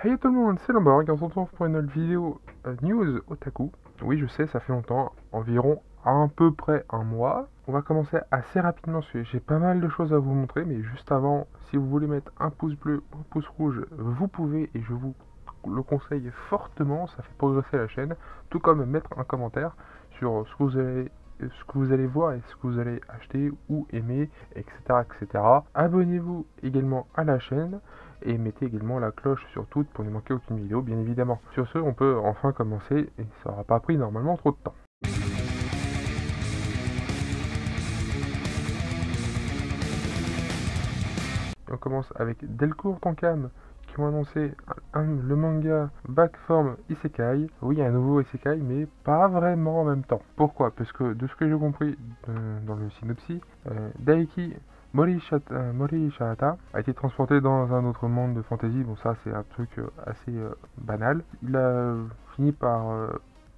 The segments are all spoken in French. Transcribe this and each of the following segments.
Hey tout le monde, c'est Lamborg, on se retrouve pour une nouvelle vidéo news otaku. Oui, je sais, ça fait longtemps, environ à peu près un mois. On va commencer assez rapidement parce que j'ai pas mal de choses à vous montrer, mais juste avant, si vous voulez mettre un pouce bleu ou un pouce rouge, vous pouvez et je vous le conseille fortement, ça fait progresser la chaîne, tout comme mettre un commentaire sur ce que vous allez voir et ce que vous allez acheter ou aimer, etc. etc. Abonnez-vous également à la chaîne et mettez également la cloche sur toutes pour ne manquer aucune vidéo, bien évidemment. Sur ce, on peut enfin commencer et ça n'aura pas pris normalement trop de temps. Et on commence avec Delcourt Tonkam qui ont annoncé le manga Backform Isekai. Oui, un nouveau Isekai, mais pas vraiment en même temps. Pourquoi? Parce que de ce que j'ai compris dans le synopsis, Daiki Morishita a été transporté dans un autre monde de fantasy. Bon, ça, c'est un truc assez banal. Il a fini par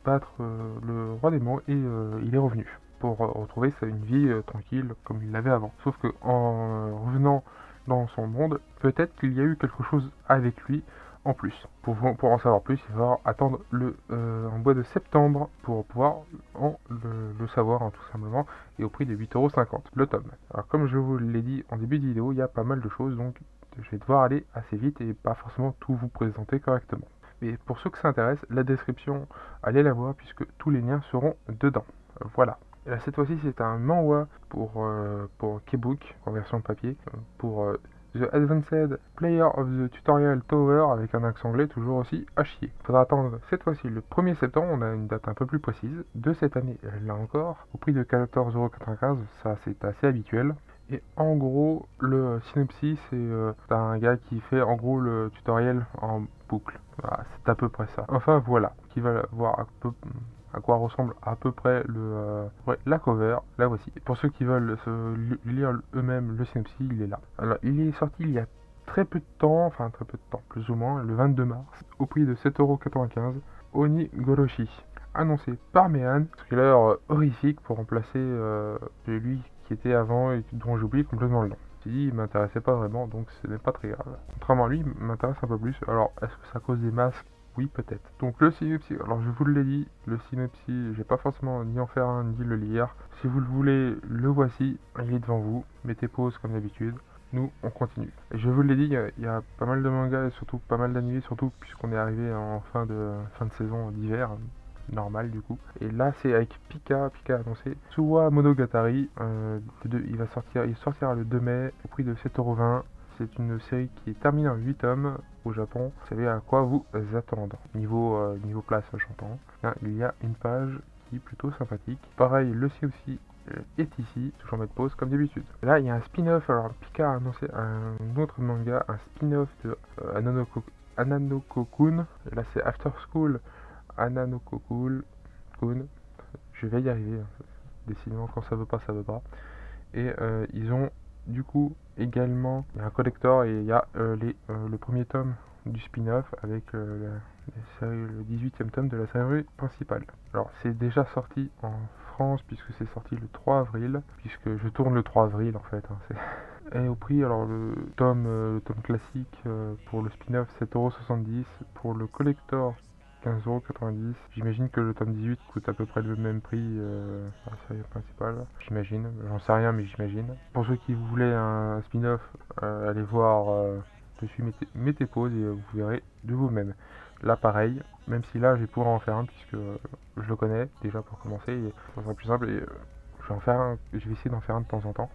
battre le roi des démon et il est revenu pour retrouver une vie tranquille comme il l'avait avant. Sauf que en revenant dans son monde, peut-être qu'il y a eu quelque chose avec lui en plus. Pour en savoir plus, il va falloir attendre en mois de septembre pour pouvoir le savoir, hein, tout simplement, et au prix de 8,50 € le tome. Alors comme je vous l'ai dit en début de vidéo, il y a pas mal de choses, donc je vais devoir aller assez vite et pas forcément tout vous présenter correctement. Mais pour ceux que ça intéresse, la description, allez la voir puisque tous les liens seront dedans. Voilà. Et là, cette fois-ci, c'est un manhwa pour Kebook, en version papier, pour The Advanced Player of the Tutorial Tower, avec un accent anglais toujours aussi à chier. Il faudra attendre cette fois-ci le 1er septembre, on a une date un peu plus précise, de cette année, là encore, au prix de 14,95 €, ça c'est assez habituel. Et en gros, le synopsis, c'est un gars qui fait en gros le tutoriel en boucle. Voilà, c'est à peu près ça. Enfin voilà, qui va voir à quoi ressemble à peu près la cover. La voici. Pour ceux qui veulent lire eux-mêmes le synopsis, il est là. Alors, il est sorti il y a très peu de temps, enfin très peu de temps, plus ou moins, le 22 mars, au prix de 7,95 €. Oni Goroshi, annoncé par Mehan, thriller horrifique pour remplacer celui qui était avant et dont j'oublie complètement le nom. J'ai dit, il m'intéressait pas vraiment, donc ce n'est pas très grave. Contrairement à lui, il m'intéresse un peu plus. Alors, est-ce que ça cause des masques? Oui, peut-être. Donc le synopsis, alors je vous l'ai dit, le synopsis, j'ai pas forcément ni en faire un ni le lire. Si vous le voulez, le voici, il est devant vous. Mettez pause comme d'habitude. Nous, on continue. Et je vous l'ai dit, il y a pas mal de mangas et surtout pas mal d'animés, surtout puisqu'on est arrivé en fin de saison d'hiver, normal du coup. Et là, c'est avec Pika a annoncé Tsuwa Monogatari. Il sortira le 2 mai au prix de 7,20 €. C'est une série qui est terminée en 8 tomes au Japon. Vous savez à quoi vous attendre. Niveau place, j'entends. Là, il y a une page qui est plutôt sympathique. Pareil, le aussi est ici, toujours mettre pause comme d'habitude. Là, il y a un spin-off. Alors, Pika a annoncé un autre manga, un spin-off de Ananoko-kun. Là, c'est After School Ananoko-kun. Je vais y arriver. Décidément, quand ça veut pas, ça veut pas. Et ils ont du coup également, il y a un collector et il y a le premier tome du spin-off avec le 18e tome de la série principale. Alors c'est déjà sorti en France puisque c'est sorti le 3 avril, puisque je tourne le 3 avril en fait. Et au prix, alors le tome classique pour le spin-off 7,70 €, pour le collector 15,90 €. J'imagine que le tome 18 coûte à peu près le même prix à la série principale. J'imagine, j'en sais rien mais j'imagine. Pour ceux qui voulaient un spin-off, allez voir dessus, mettez pause et vous verrez de vous-même. Là pareil, même si là je vais pouvoir en faire un puisque je le connais déjà pour commencer, et ça sera plus simple et je vais essayer d'en faire un de temps en temps.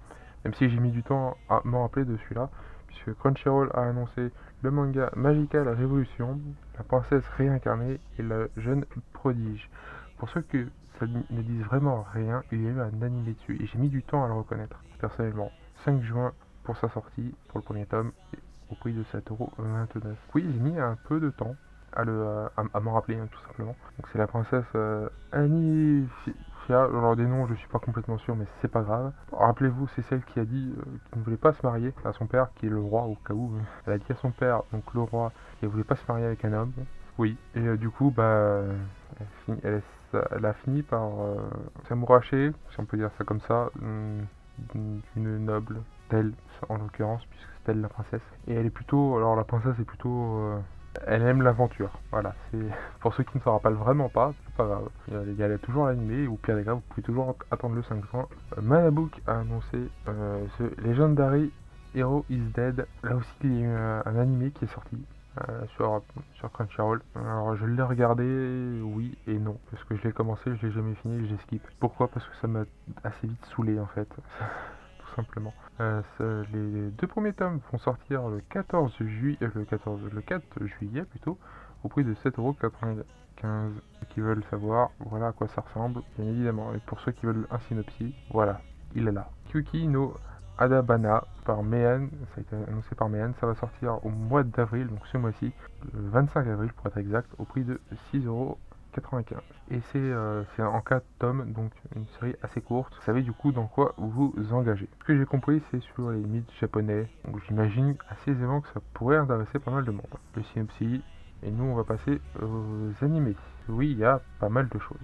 Même si j'ai mis du temps à m'en rappeler de celui-là, puisque Crunchyroll a annoncé le manga Magical Revolution, la princesse réincarnée et le jeune prodige. Pour ceux que ça ne disent vraiment rien, il y a eu un animé dessus et j'ai mis du temps à le reconnaître. Personnellement, 5 juin pour sa sortie, pour le premier tome, au prix de 7,29 €. Oui, j'ai mis un peu de temps à m'en rappeler, hein, tout simplement. Donc c'est la princesse Annie alors des noms je suis pas complètement sûr mais c'est pas grave. Rappelez-vous, c'est celle qui a dit qu'il ne voulait pas se marier à son père qui est le roi au cas où. Elle a dit à son père, donc le roi, qu'elle voulait pas se marier avec un homme. Oui, et du coup elle a fini par s'amouracher, si on peut dire ça comme ça, d'une noble, telle en l'occurrence, puisque c'est elle la princesse. Et elle est plutôt, alors la princesse est plutôt Elle aime l'aventure. Voilà, c'est pour ceux qui ne se rappellent vraiment pas, c'est pas grave. Il y a toujours l'animé, ou pire des cas, vous pouvez toujours attendre le 5 juin. Manabook a annoncé The Legendary Hero is Dead. Là aussi, il y a eu un animé qui est sorti. Sur Crunchyroll. Alors je l'ai regardé, oui et non, parce que je l'ai commencé, je l'ai jamais fini, je l'ai skip. Pourquoi? Parce que ça m'a assez vite saoulé en fait, tout simplement. Les deux premiers tomes vont sortir le 14 juillet, le 4 juillet plutôt, au prix de 7,95 €. Ceux qui veulent savoir, voilà à quoi ça ressemble, bien évidemment. Et pour ceux qui veulent un synopsis, voilà, il est là. Kyuki no Adabana par Meian, ça a été annoncé par Meian, ça va sortir au mois d'avril, donc ce mois-ci, le 25 avril pour être exact, au prix de 6,95 €. Et c'est en 4 tomes, donc une série assez courte. Vous savez du coup dans quoi vous engagez. Ce que j'ai compris, c'est sur les mythes japonais, donc j'imagine assez aisément que ça pourrait intéresser pas mal de monde. Le synopsis, et nous on va passer aux animés. Oui, il y a pas mal de choses.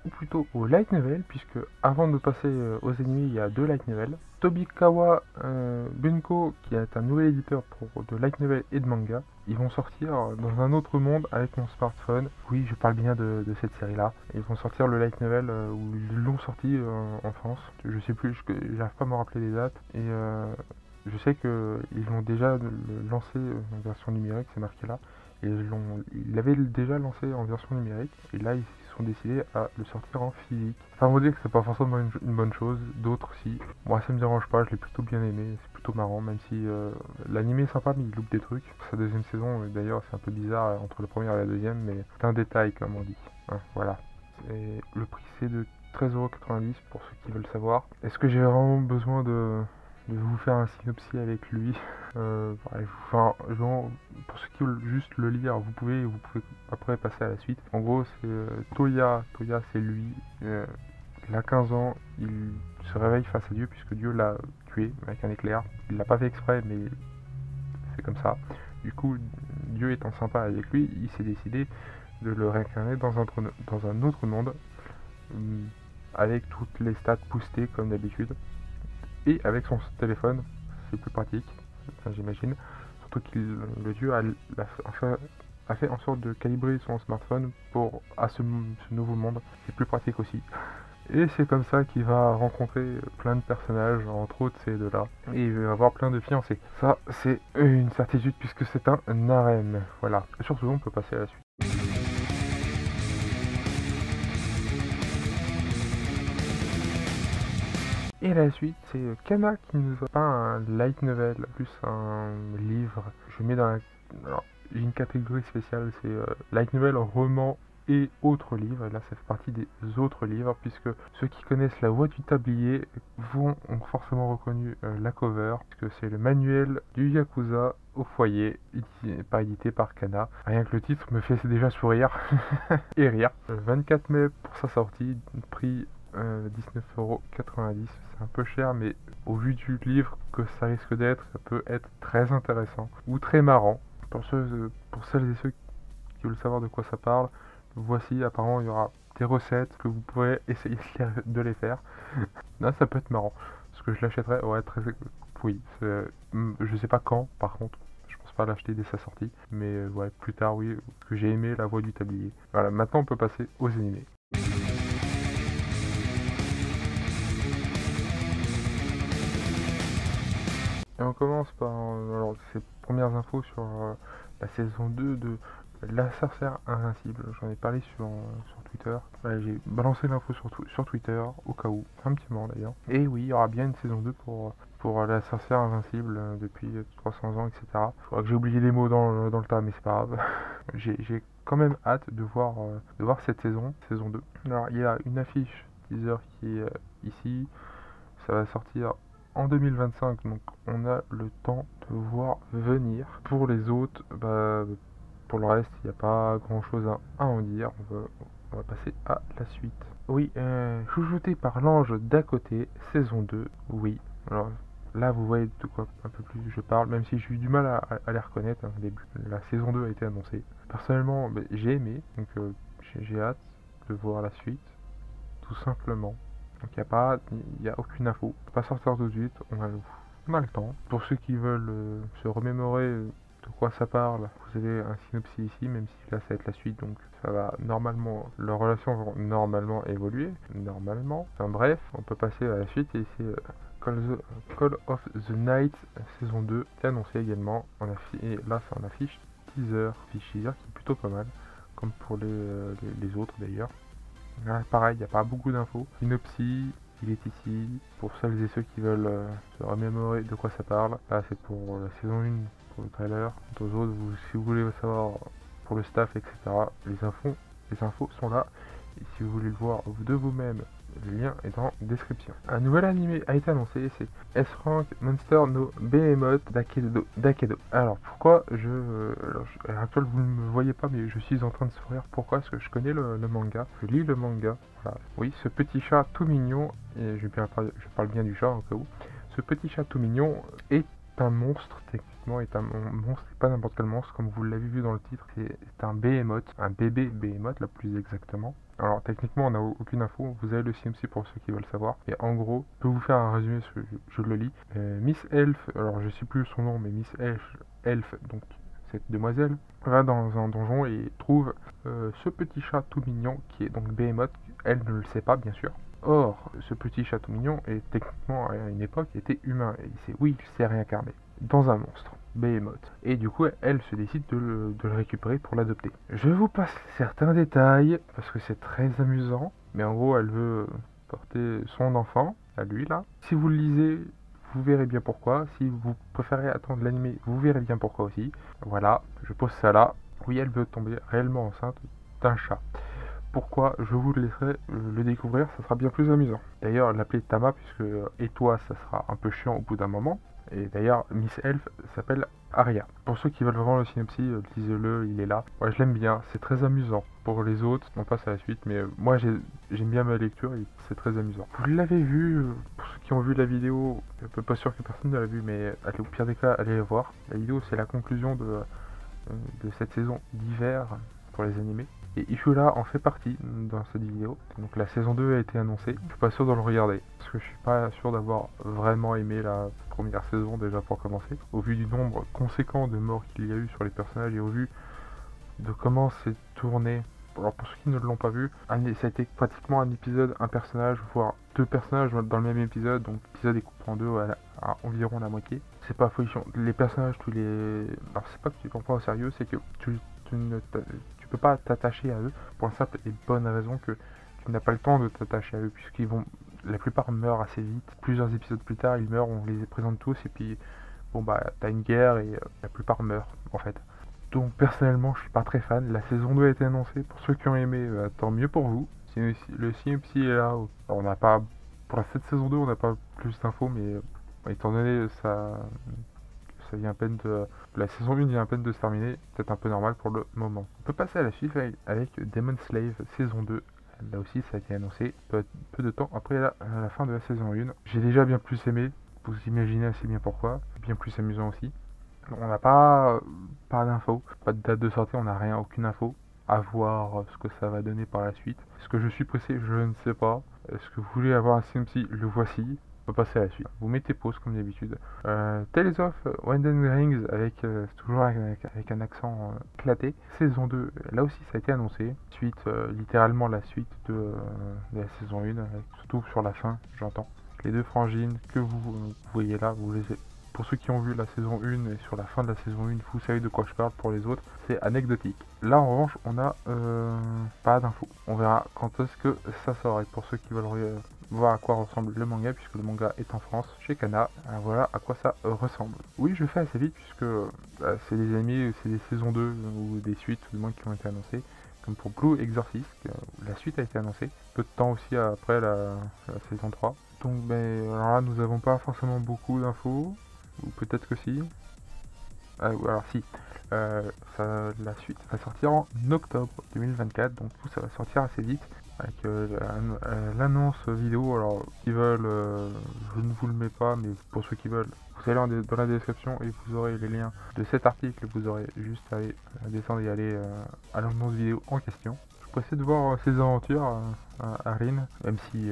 Ou plutôt aux light novels, puisque avant de passer aux animés, il y a deux light novels. Tobikawa Bunko, qui est un nouvel éditeur pour de light novel et de manga, ils vont sortir dans un autre monde avec mon smartphone. Oui, je parle bien de cette série-là. Ils vont sortir le light novel où ils l'ont sorti en France. Je sais plus, j'arrive pas à me rappeler les dates. Et je sais qu'ils l'ont déjà lancé en version numérique, c'est marqué là. Et ils l'avaient déjà lancé en version numérique. Et là, ils sont décidés à le sortir en physique. Enfin, on va dire que c'est pas forcément une bonne chose. D'autres, si. Moi, ça me dérange pas. Je l'ai plutôt bien aimé. C'est plutôt marrant, même si l'anime est sympa, mais il loupe des trucs. Sa deuxième saison, d'ailleurs, c'est un peu bizarre entre la première et la deuxième, mais c'est un détail, comme on dit. Hein, voilà. Et le prix, c'est de 13,90 € pour ceux qui veulent savoir. Est-ce que j'ai vraiment besoin de vous faire un synopsis avec lui? Enfin, genre, pour ceux qui veulent juste le lire, vous pouvez après passer à la suite. En gros, c'est Toya. Toya, c'est lui. Il a 15 ans, il se réveille face à Dieu puisque Dieu l'a tué avec un éclair. Il l'a pas fait exprès, mais c'est comme ça. Du coup, Dieu étant sympa avec lui, il s'est décidé de le réincarner dans un autre monde, avec toutes les stats boostées comme d'habitude, et avec son téléphone, c'est plus pratique, enfin, j'imagine. Surtout que le dieu a fait en sorte de calibrer son smartphone à ce nouveau monde. C'est plus pratique aussi. Et c'est comme ça qu'il va rencontrer plein de personnages, entre autres ces deux-là. Et il va avoir plein de fiancés. Ça, c'est une certitude puisque c'est un harem. Voilà. Et surtout, on peut passer à la suite. Et la suite, c'est Kana qui nous a pas un light novel, plus un livre. Je mets dans la... Alors, j'ai une catégorie spéciale, c'est light novel, roman et autres livres. Et là, ça fait partie des autres livres, puisque ceux qui connaissent La Voix du Tablier ont forcément reconnu la cover, puisque c'est le manuel du Yakuza au foyer, édité par Kana. Rien que le titre me fait déjà sourire et rire. 24 mai pour sa sortie, prix 19,90 €. C'est un peu cher, mais au vu du livre que ça risque d'être, ça peut être très intéressant ou très marrant. Pour celles et ceux qui veulent savoir de quoi ça parle, voici, apparemment il y aura des recettes que vous pourrez essayer de les faire. Là, ça peut être marrant. Est-ce que je l'achèterais? Ouais, oui. Je sais pas quand, par contre. Je pense pas l'acheter dès sa sortie. Mais ouais, plus tard, oui. Que j'ai aimé La Voix du Tablier. Voilà, maintenant on peut passer aux animés. Et on commence par alors, ces premières infos sur la saison 2 de La Sorcière Invincible. J'en ai parlé sur Twitter. Ouais, j'ai balancé l'info sur Twitter, au cas où, un petit moment d'ailleurs. Et oui, il y aura bien une saison 2 pour La Sorcière Invincible depuis 300 ans, etc. Je crois que j'ai oublié des mots dans le tas, mais c'est pas grave. J'ai quand même hâte de voir cette saison 2. Alors, il y a une affiche teaser qui est ici. Ça va sortir en 2025, donc on a le temps de voir venir. Pour les autres, pour le reste, il n'y a pas grand chose à en dire. On va passer à la suite. Oui, chouchouté par l'ange d'à côté, saison 2, oui. Alors là, vous voyez de quoi un peu plus je parle, même si j'ai eu du mal à les reconnaître au début. La saison 2 a été annoncée. Personnellement, j'ai aimé, donc j'ai hâte de voir la suite, tout simplement. Donc il n'y a aucune info. On peut pas sortir tout de suite, on a le temps. Pour ceux qui veulent se remémorer de quoi ça parle, vous avez un synopsis ici, même si là ça va être la suite, donc ça va normalement, leurs relations vont normalement évoluer, normalement. Enfin bref, on peut passer à la suite, et c'est Call of the Night saison 2, c'est annoncé également, et là c'est en affiche teaser, qui est plutôt pas mal, comme pour les autres d'ailleurs. Là pareil, il n'y a pas beaucoup d'infos. Synopsis, il est ici, pour celles et ceux qui veulent se remémorer de quoi ça parle. Là c'est pour la saison 1, pour le trailer. Quant aux autres, si vous voulez savoir pour le staff, etc., les infos sont là. Et si vous voulez le voir de vous-même, le lien est en description. Un nouvel animé a été annoncé, c'est S-Rank Monster no Behemoth Dakedo. Alors pourquoi à l'heure actuelle vous ne me voyez pas, mais je suis en train de sourire. Pourquoi? Parce que je connais le manga, je lis le manga. Voilà. Oui, ce petit chat tout mignon, et je parle bien du chat en cas où. Ce petit chat tout mignon est un monstre, techniquement est un monstre, pas n'importe quel monstre, comme vous l'avez vu dans le titre, c'est un behemoth, un bébé behemoth là plus exactement. Alors techniquement on n'a aucune info, vous avez le CMC pour ceux qui veulent savoir, et en gros, je peux vous faire un résumé, je le lis. Miss Elf, alors je sais plus son nom, mais Miss Elf, donc cette demoiselle, va dans un donjon et trouve ce petit chat tout mignon qui est donc Behemoth. Elle ne le sait pas bien sûr. Or, ce petit chat tout mignon est techniquement à une époque était humain, et il s'est réincarné dans un monstre, Behemoth. Et du coup, elle se décide de le récupérer pour l'adopter. Je vous passe certains détails, parce que c'est très amusant, mais en gros, elle veut porter son enfant, à lui là. Si vous le lisez, vous verrez bien pourquoi. Si vous préférez attendre l'animé, vous verrez bien pourquoi aussi. Voilà, je pose ça là. Oui, elle veut tomber réellement enceinte d'un chat. Pourquoi? Je vous laisserai le découvrir, ça sera bien plus amusant. D'ailleurs, l'appeler Tama, puisque et toi, ça sera un peu chiant au bout d'un moment. Et d'ailleurs, Miss Elf s'appelle Aria. Pour ceux qui veulent vraiment le synopsis, lisez-le, il est là. Ouais, je l'aime bien, c'est très amusant. Pour les autres, on passe à la suite, mais moi j'aime bien ma lecture et c'est très amusant. Vous l'avez vu, pour ceux qui ont vu la vidéo, je suis pas sûr que personne ne l'a vu, mais allez, au pire des cas, allez la voir. La vidéo, c'est la conclusion de cette saison d'hiver pour les animés. Et Ishura en fait partie dans cette vidéo. Donc la saison 2 a été annoncée. Je suis pas sûr de le regarder. Parce que je suis pas sûr d'avoir vraiment aimé la première saison déjà pour commencer. Au vu du nombre conséquent de morts qu'il y a eu sur les personnages et au vu de comment c'est tourné. Alors pour ceux qui ne l'ont pas vu, ça a été pratiquement un épisode, un personnage, voire deux personnages dans le même épisode. Donc l'épisode est coupé en deux à environ la moitié. C'est pas folichon. Les personnages, alors c'est pas que tu les prends au sérieux, c'est que tu peux pas t'attacher à eux pour la simple et bonne raison que tu n'as pas le temps de t'attacher à eux, la plupart meurent assez vite. Plusieurs épisodes plus tard, ils meurent, on les présente tous et puis bon bah t'as une guerre et la plupart meurent en fait. Donc personnellement, je suis pas très fan. La saison 2 a été annoncée. Pour ceux qui ont aimé, tant mieux pour vous. Le CMC est là. Alors, on n'a pas pour cette saison 2, on n'a pas plus d'infos, mais étant donné ça vient à peine la saison 1 vient à peine de se terminer, peut-être un peu normal pour le moment. On peut passer à la suite avec Demon Slave saison 2. Là aussi ça a été annoncé peu de temps après la fin de la saison 1. J'ai déjà bien plus aimé, vous imaginez assez bien pourquoi, bien plus amusant aussi. On n'a pas d'infos, pas de date de sortie, on n'a rien, aucune info. À voir ce que ça va donner par la suite. Est-ce que je suis pressé? Je ne sais pas. Est-ce que vous voulez avoir un CMC? Le voici. On peut passer à la suite. Vous mettez pause comme d'habitude. Tales of Winding Rings toujours avec un accent éclaté. Saison 2, là aussi ça a été annoncé. Suite, littéralement la suite de la saison 1, surtout sur la fin, j'entends. Les deux frangines que vous voyez là, pour ceux qui ont vu la saison 1 et sur la fin de la saison 1, vous savez de quoi je parle. Pour les autres, c'est anecdotique. Là en revanche, on a pas d'infos. On verra quand est-ce que ça sort. Et pour ceux qui veulent voir à quoi ressemble le manga, puisque le manga est en France chez Kana, voilà à quoi ça ressemble. Oui, je fais assez vite puisque c'est des animés, c'est des saisons 2 ou des suites du moins qui ont été annoncées, comme pour Blue Exorcist, la suite a été annoncée peu de temps aussi après la saison 3. Donc alors là nous avons pas forcément beaucoup d'infos, ou peut-être que si. Alors si, la suite va sortir en octobre 2024, donc tout ça va sortir assez vite avec l'annonce vidéo. Alors qui veulent, je ne vous le mets pas, mais pour ceux qui veulent, vous allez dans la description et vous aurez les liens de cet article. Vous aurez juste à descendre et aller à l'annonce vidéo en question. Je pressé de voir ses aventures à Rin, même si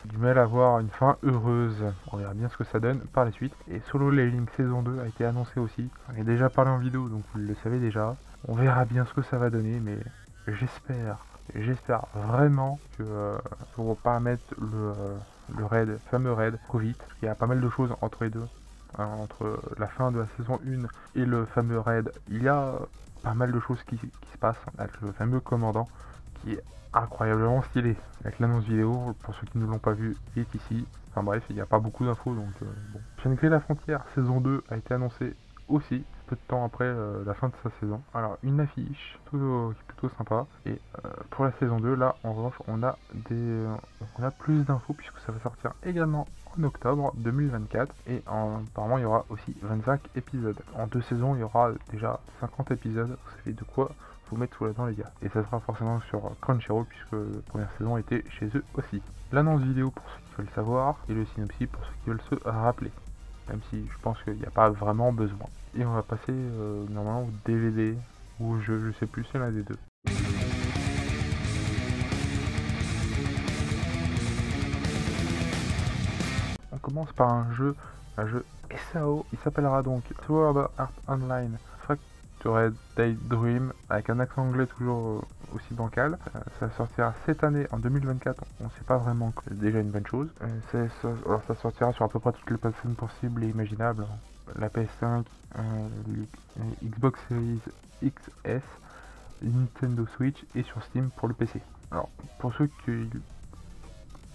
du mal à voir une fin heureuse. On verra bien ce que ça donne par la suite. Et Solo Leveling saison 2 a été annoncé aussi. On a déjà parlé en vidéo, donc vous le savez déjà. On verra bien ce que ça va donner, mais j'espère vraiment que ne vont pas mettre le raid, le fameux raid, trop vite. Il y a pas mal de choses entre les deux. Entre la fin de la saison 1 et le fameux raid, il y a pas mal de choses qui se passent avec le fameux commandant qui est incroyablement stylé. Avec l'annonce vidéo, pour ceux qui ne l'ont pas vu, il est ici. Enfin bref, il n'y a pas beaucoup d'infos donc bon. Shangri la Frontière saison 2 a été annoncée aussi peu de temps après la fin de sa saison. Alors une affiche plutôt sympa. Et pour la saison 2, là en revanche on a plus d'infos puisque ça va sortir également en octobre 2024 et apparemment il y aura aussi 25 épisodes. En 2 saisons il y aura déjà 50 épisodes, vous savez de quoi vous mettre sous la dent les gars. Et ça sera forcément sur Crunchyroll puisque la première saison était chez eux aussi. L'annonce vidéo pour ceux qui veulent savoir et le synopsis pour ceux qui veulent se rappeler. Même si je pense qu'il n'y a pas vraiment besoin. Et on va passer normalement au DVD ou au jeu, je sais plus, c'est l'un des deux. On commence par un jeu SAO, il s'appellera donc Sword Art Online Fractured Daydream, avec un accent anglais toujours aussi bancal. Ça sortira cette année, en 2024, on ne sait pas vraiment, c'est déjà une bonne chose. Alors ça sortira sur à peu près toutes les plateformes possibles et imaginables. La PS5, Xbox Series XS, Nintendo Switch et sur Steam pour le PC. Alors pour ceux qui...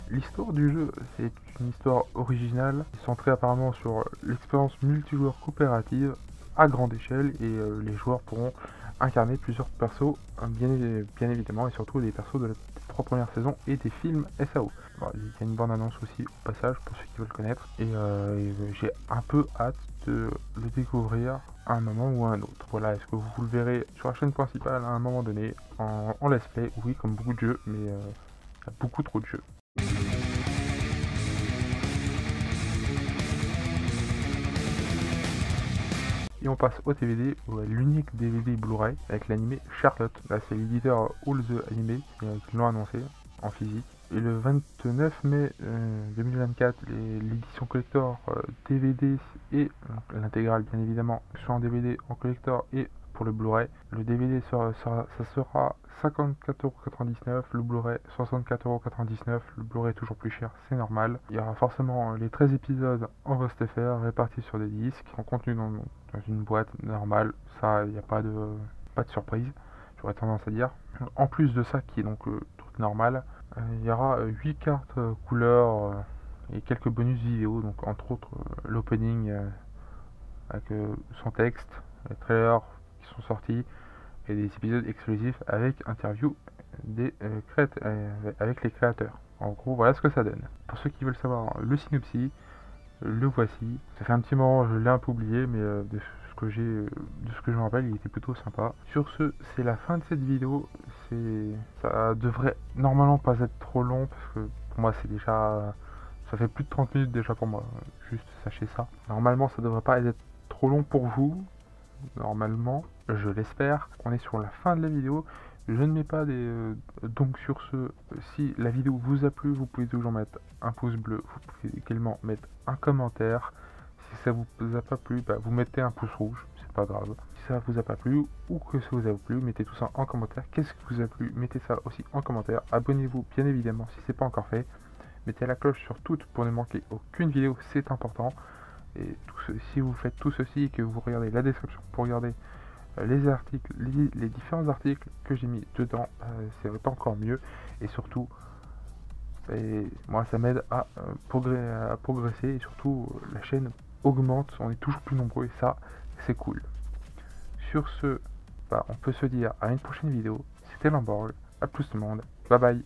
L'histoire du jeu, c'est une histoire originale, centrée apparemment sur l'expérience multijoueur coopérative à grande échelle et les joueurs pourront incarner plusieurs persos, bien évidemment, et surtout des persos de la 3 premières saisons et des films SAO. Alors, il y a une bande annonce aussi au passage pour ceux qui veulent connaître et j'ai un peu hâte de le découvrir à un moment ou à un autre. Voilà, est-ce que vous le verrez sur la chaîne principale à un moment donné en let's play? Oui, comme beaucoup de jeux, mais il y a beaucoup trop de jeux. Et on passe au DVD, l'unique DVD Blu-ray avec l'animé Charlotte. Là c'est l'éditeur All the Anime qui l'ont annoncé en physique. Et le 29 mai 2024, l'édition collector DVD et l'intégrale bien évidemment, soit en DVD, en collector et pour le Blu-ray. Le DVD ça sera 54,99€, le Blu-ray 64,99€, le Blu-ray toujours plus cher, c'est normal. Il y aura forcément les 13 épisodes en VOSTFR répartis sur des disques, en contenu dans une boîte normale, ça il n'y a pas de surprise, j'aurais tendance à dire. En plus de ça qui est donc le truc normal, il y aura 8 cartes couleurs et quelques bonus vidéo, donc entre autres l'opening avec son texte, les trailers qui sont sortis et des épisodes exclusifs avec interview avec les créateurs. En gros, voilà ce que ça donne. Pour ceux qui veulent savoir le synopsis, le voici. Ça fait un petit moment, je l'ai un peu oublié, mais de ce que je me rappelle, il était plutôt sympa. Sur ce, c'est la fin de cette vidéo. Ça devrait normalement pas être trop long parce que pour moi c'est déjà, ça fait plus de 30 minutes déjà pour moi. Juste sachez ça. Normalement, ça devrait pas être trop long pour vous. Normalement, je l'espère. On est sur la fin de la vidéo. Je ne mets pas des... donc sur ce, si la vidéo vous a plu, vous pouvez toujours mettre un pouce bleu. Vous pouvez également mettre un commentaire. Si ça vous a pas plu, bah, vous mettez un pouce rouge. C'est pas grave. Si ça vous a pas plu ou que ça vous a plu, mettez tout ça en commentaire. Qu'est-ce qui vous a plu? Mettez ça aussi en commentaire. Abonnez-vous bien évidemment si c'est pas encore fait. Mettez la cloche sur toutes pour ne manquer aucune vidéo. C'est important. Et si vous faites tout ceci et que vous regardez la description pour regarder les articles, les différents articles que j'ai mis dedans, c'est encore mieux. Et surtout, moi ça m'aide à progresser et surtout la chaîne augmente, on est toujours plus nombreux et ça c'est cool. Sur ce, on peut se dire à une prochaine vidéo. C'était Lamborg, à plus tout le monde, bye bye.